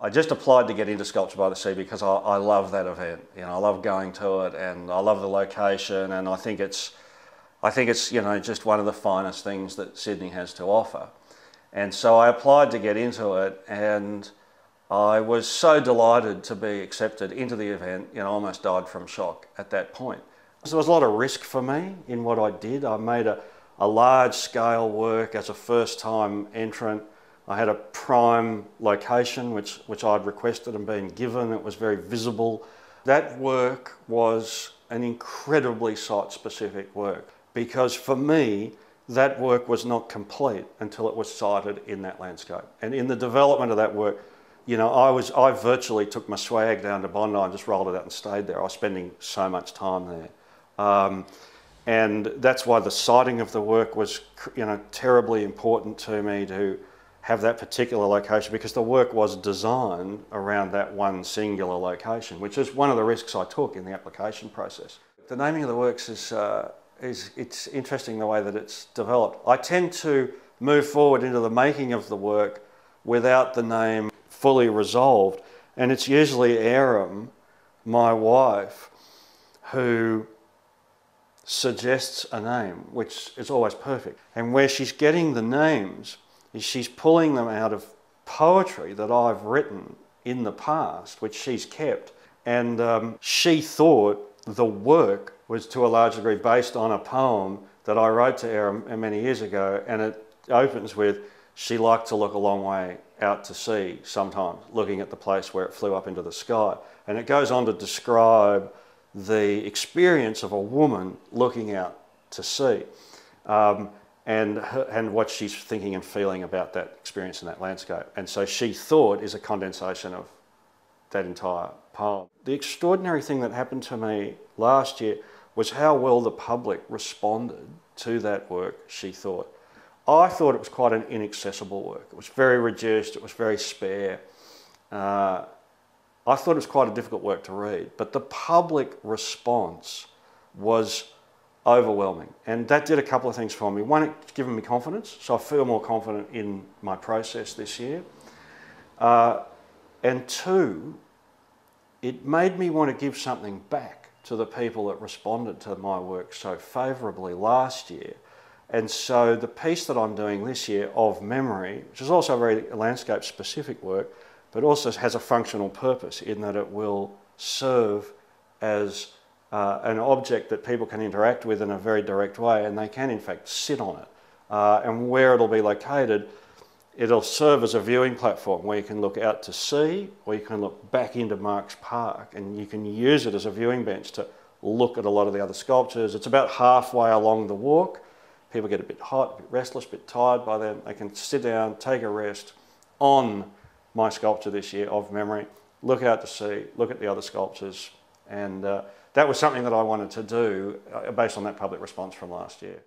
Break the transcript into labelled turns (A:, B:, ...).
A: I just applied to get into Sculpture by the Sea because I love that event. You know, I love going to it, and I love the location, and I think it's you know, just one of the finest things that Sydney has to offer. And so I applied to get into it, and I was so delighted to be accepted into the event. You know, I almost died from shock at that point. So there was a lot of risk for me in what I did. I made a large scale work as a first time entrant. I had a prime location which I'd requested and been given. It was very visible. That work was an incredibly site-specific work, because for me that work was not complete until it was sited in that landscape. And in the development of that work, you know, I virtually took my swag down to Bondi and just rolled it out and stayed there. I was spending so much time there. And that's why the siting of the work was, you know, terribly important to me, to have that particular location, because the work was designed around that one singular location, which is one of the risks I took in the application process. The naming of the works it's interesting the way that it's developed. I tend to move forward into the making of the work without the name fully resolved, and it's usually Aram, my wife, who suggests a name, which is always perfect. And where she's getting the names is she's pulling them out of poetry that I've written in the past, which she's kept. And she thought the work was to a large degree based on a poem that I wrote to Aram many years ago, and it opens with, she liked to look a long way out to sea sometimes, looking at the place where it flew up into the sky. And it goes on to describe the experience of a woman looking out to sea. And what she's thinking and feeling about that experience in that landscape. And so she thought is a condensation of that entire poem. The extraordinary thing that happened to me last year was how well the public responded to that work, she thought. I thought it was quite an inaccessible work. It was very reduced, it was very spare. I thought it was quite a difficult work to read, but the public response was overwhelming. And that did a couple of things for me. One, it's given me confidence, so I feel more confident in my process this year. And two, it made me want to give something back to the people that responded to my work so favourably last year. And so the piece that I'm doing this year, Of Memory, which is also a very landscape-specific work, but also has a functional purpose in that it will serve as an object that people can interact with in a very direct way, and they can in fact sit on it. And where it'll be located, it'll serve as a viewing platform where you can look out to sea, or you can look back into Marks Park, and you can use it as a viewing bench to look at a lot of the other sculptures. It's about halfway along the walk. People get a bit hot, a bit restless, a bit tired by then. They can sit down, take a rest on my sculpture this year, Of Memory, look out to sea, look at the other sculptures, and that was something that I wanted to do based on that public response from last year.